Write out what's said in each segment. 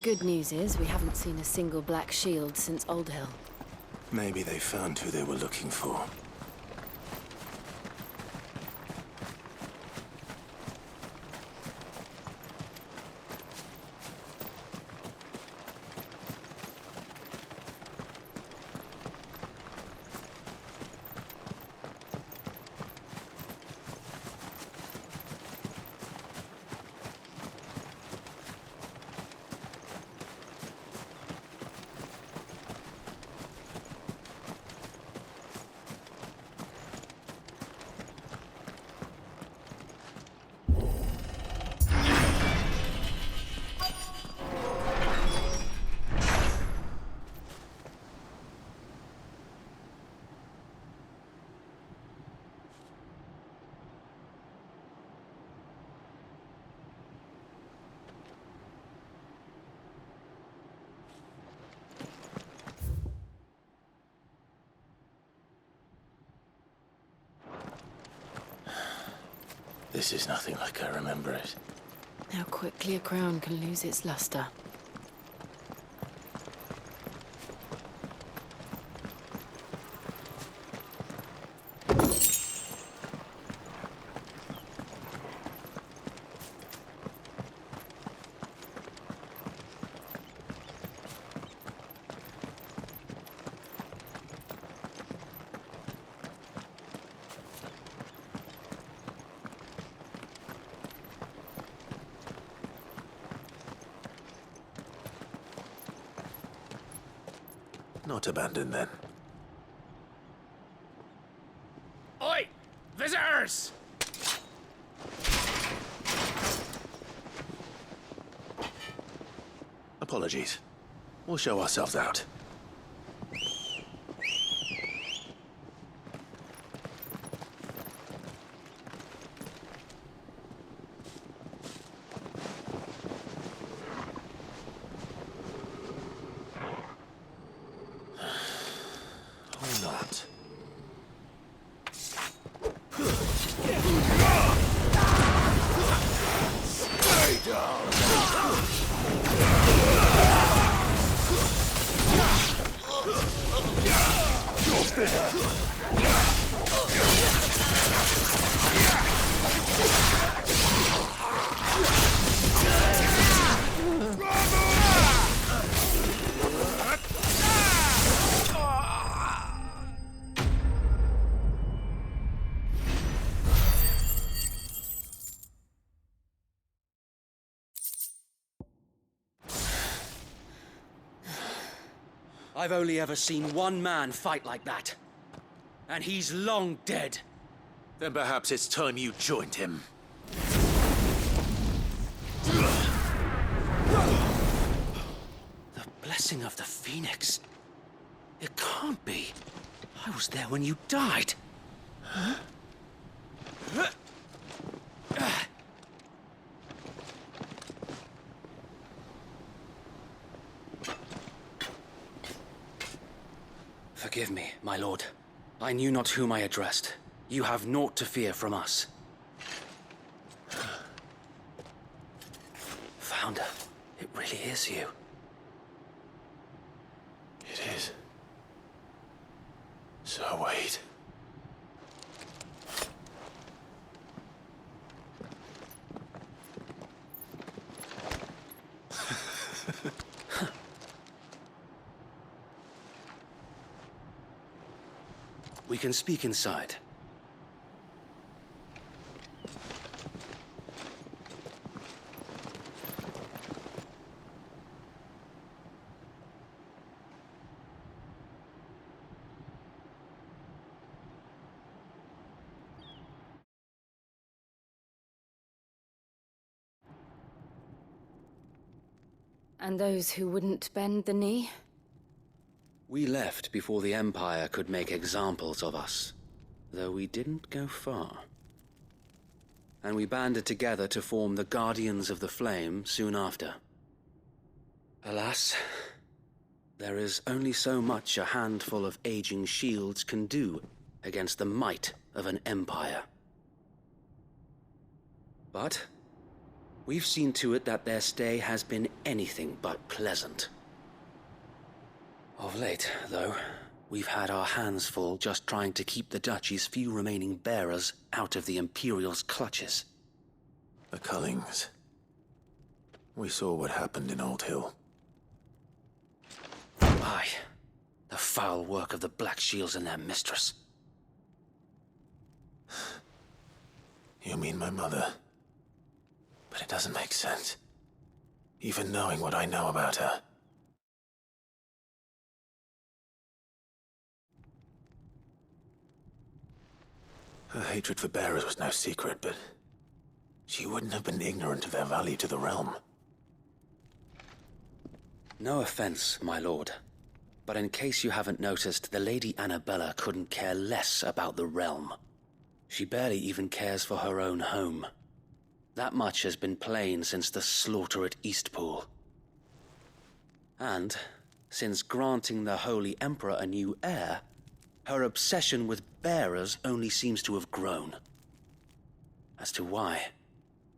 Good news is we haven't seen a single black shield since Old Hill. Maybe they found who they were looking for. This is nothing like I remember it. How quickly a crown can lose its luster. Not abandoned, then. Oi! Visitors! Apologies. We'll show ourselves out. Or not. Stay down! I've only ever seen one man fight like that. And he's long dead. Then perhaps it's time you joined him. The blessing of the Phoenix. It can't be. I was there when you died. Huh? Forgive me, my lord. I knew not whom I addressed. You have naught to fear from us. Founder, it really is you. It is. So wait. We can speak inside. And those who wouldn't bend the knee? We left before the Empire could make examples of us, though we didn't go far. And we banded together to form the Guardians of the Flame soon after. Alas, there is only so much a handful of aging shields can do against the might of an empire. But We've seen to it that their stay has been anything but pleasant. Of late, though, we've had our hands full just trying to keep the Duchy's few remaining bearers out of the Imperial's clutches. The Cullings. We saw what happened in Old Hill. Aye. The foul work of the Black Shields and their mistress. You mean my mother? But it doesn't make sense. Even knowing what I know about her. Her hatred for bearers was no secret, but she wouldn't have been ignorant of their value to the realm. No offense, my lord. But in case you haven't noticed, the Lady Annabella couldn't care less about the realm. She barely even cares for her own home. That much has been plain since the slaughter at Eastpool. And, since granting the Holy Emperor a new heir, her obsession with bearers only seems to have grown. As to why,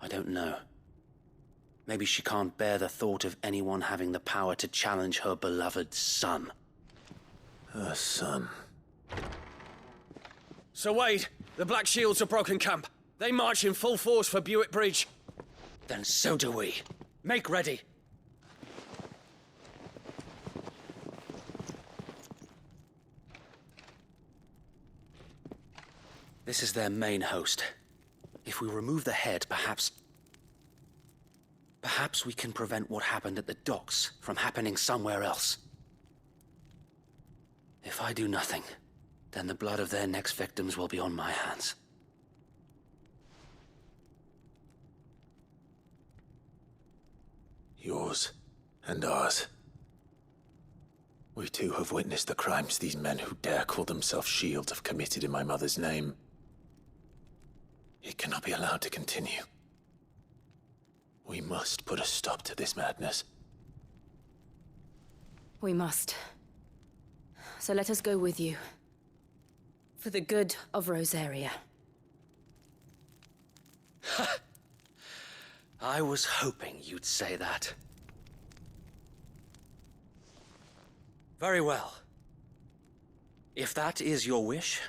I don't know. Maybe she can't bear the thought of anyone having the power to challenge her beloved son. Her son. Sir Wade, the Black Shields have broken camp. They march in full force for Buick Bridge. Then so do we. Make ready. This is their main host. If we remove the head, perhaps we can prevent what happened at the docks from happening somewhere else. If I do nothing, then the blood of their next victims will be on my hands. Yours and ours. We too have witnessed the crimes these men who dare call themselves Shields have committed in my mother's name. It cannot be allowed to continue. We must put a stop to this madness. We must. So let us go with you. For the good of Rosaria. I was hoping you'd say that. Very well. If that is your wish,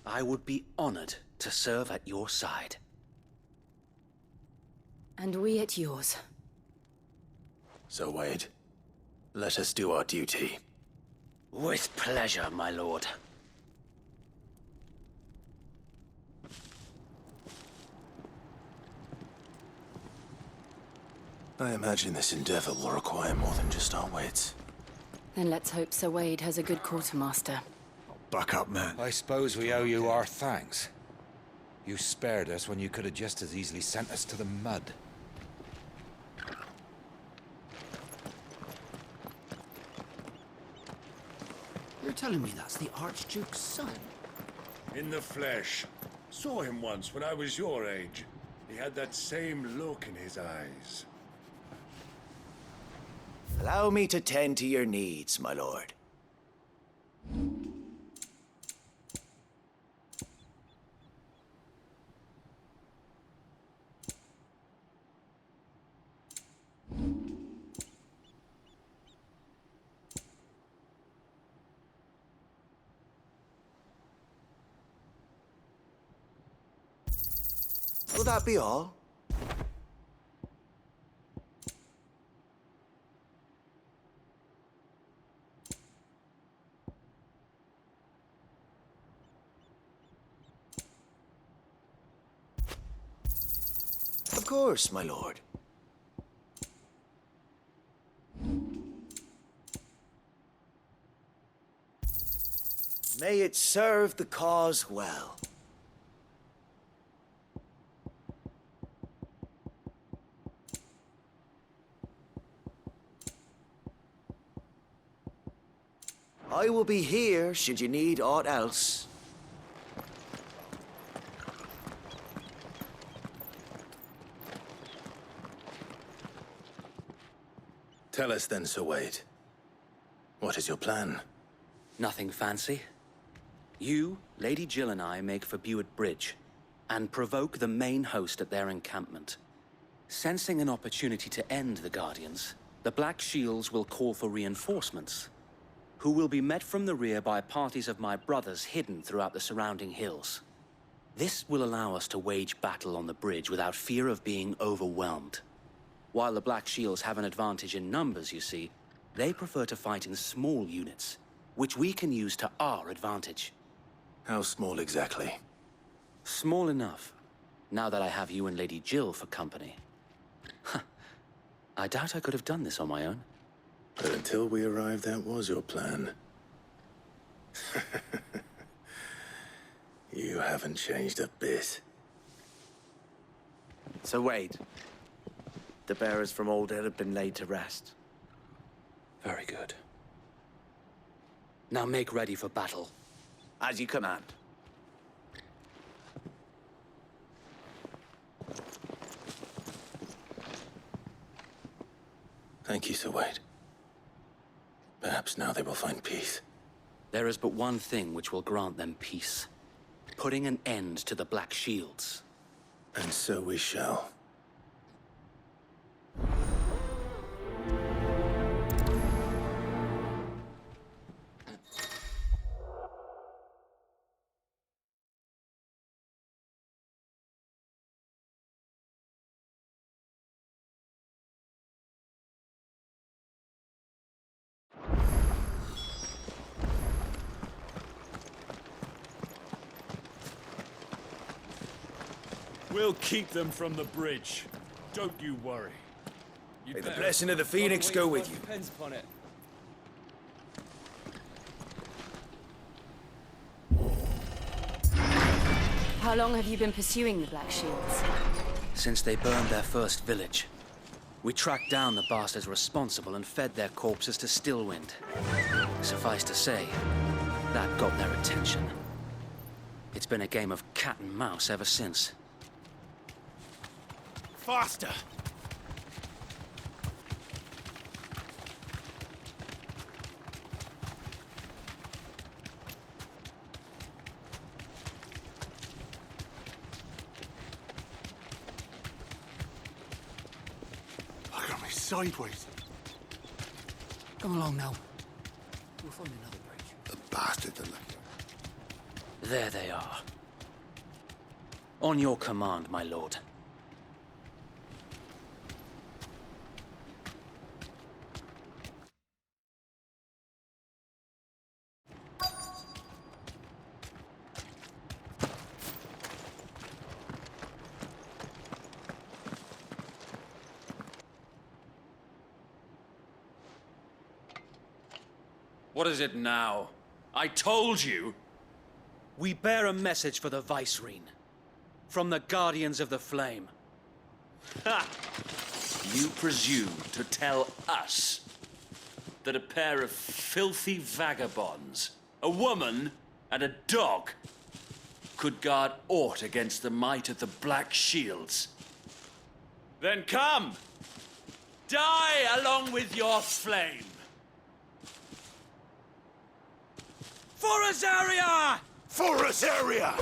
I would be honored to serve at your side. And we at yours. So, Wade, let us do our duty. With pleasure, my lord. I imagine this endeavor will require more than just our wits. Then let's hope Sir Wade has a good quartermaster. Buck up, man. I suppose we owe you our thanks. You spared us when you could have just as easily sent us to the mud. You're telling me that's the Archduke's son? In the flesh. Saw him once when I was your age. He had that same look in his eyes. Allow me to tend to your needs, my lord. Will that be all? Of course, my lord. May it serve the cause well. I will be here should you need aught else. Tell us then, Sir Wade. What is your plan? Nothing fancy. You, Lady Jill and I make for Buick Bridge, and provoke the main host at their encampment. Sensing an opportunity to end the Guardians, the Black Shields will call for reinforcements, who will be met from the rear by parties of my brothers hidden throughout the surrounding hills. This will allow us to wage battle on the bridge without fear of being overwhelmed. While the Black Shields have an advantage in numbers, you see, they prefer to fight in small units, which we can use to our advantage. How small exactly? Small enough, now that I have you and Lady Jill for company. I doubt I could have done this on my own. But until we arrived, that was your plan. You haven't changed a bit. So Wade, the bearers from Old Ed have been laid to rest. Very good. Now make ready for battle. As you command. Thank you, Sir Wade. Perhaps now they will find peace. There is but one thing which will grant them peace. Putting an end to the Black Shields. And so we shall. We'll keep them from the bridge. Don't you worry. May the blessing of the Phoenix go with you. Depends upon it. How long have you been pursuing the Black Shields? Since they burned their first village, we tracked down the bastards responsible and fed their corpses to Stillwind. Suffice to say, that got their attention. It's been a game of cat and mouse ever since. Faster! Look at me sideways. Come along now. We'll find another bridge. The bastards are lucky. There they are. On your command, my lord. What is it now? I told you! We bear a message for the Vicereine. From the Guardians of the Flame. Ha! You presume to tell us that a pair of filthy vagabonds, a woman and a dog, could guard aught against the might of the Black Shields? Then come! Die along with your flame! For Azaria! For Azaria!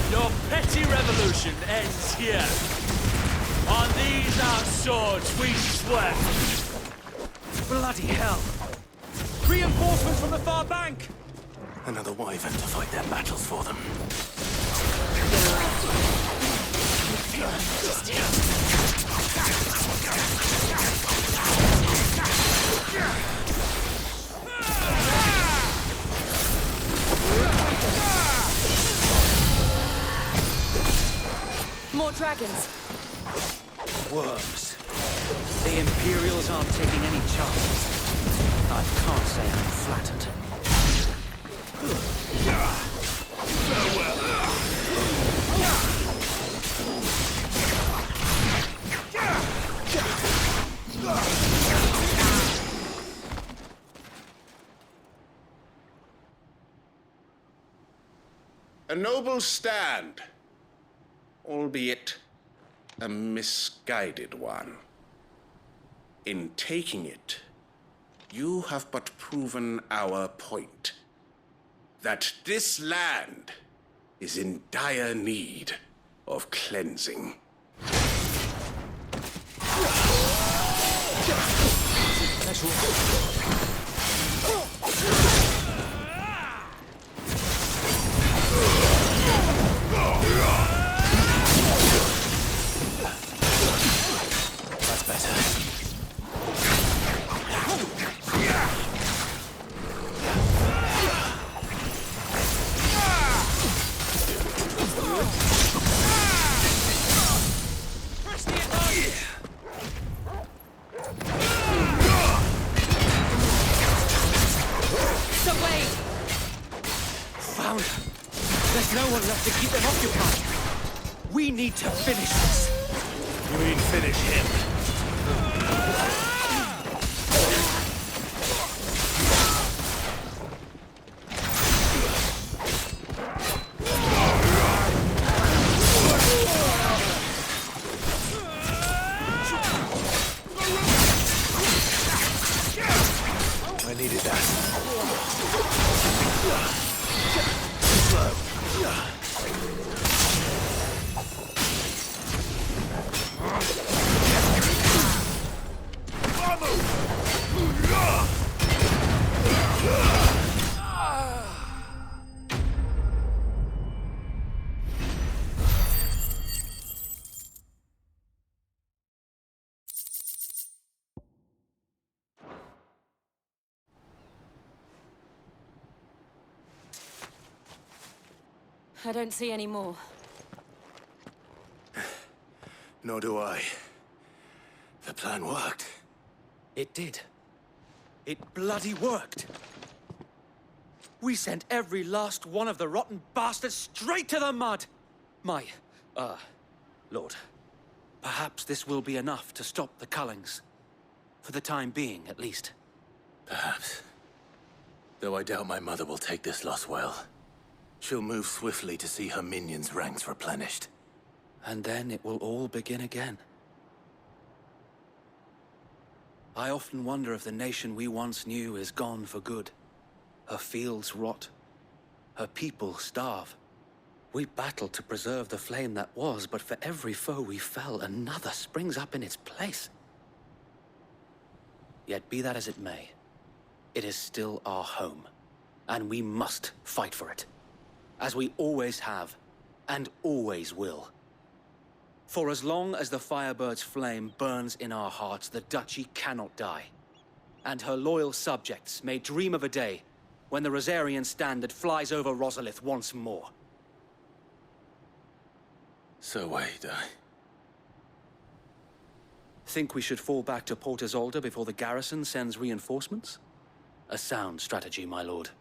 Your petty revolution ends here. On these our swords we swear. Bloody hell! Reinforcements from the far bank! Another wyvern to fight their battles for them. More dragons. Worms. The Imperials aren't taking any chances. I can't say I'm flattered. A noble stand, albeit a misguided one. In taking it, you have but proven our point, that this land is in dire need of cleansing. That's better. Found her. There's no one left to keep them occupied. We need to finish this. You mean finish him? I needed that. I don't see any more. Nor do I. The plan worked. It did. It bloody worked. We sent every last one of the rotten bastards straight to the mud! My, Lord, perhaps this will be enough to stop the Cullings. For the time being, at least. Perhaps. Though I doubt my mother will take this loss well. She'll move swiftly to see her minions' ranks replenished. And then it will all begin again. I often wonder if the nation we once knew is gone for good. Her fields rot. Her people starve. We battled to preserve the flame that was, but for every foe we fell, another springs up in its place. Yet be that as it may, it is still our home, and we must fight for it. As we always have, and always will. For as long as the Firebird's flame burns in our hearts, the Duchy cannot die. And her loyal subjects may dream of a day when the Rosarian standard flies over Rosalith once more. So wait, Think we should fall back to Port Isolde before the garrison sends reinforcements? A sound strategy, my lord.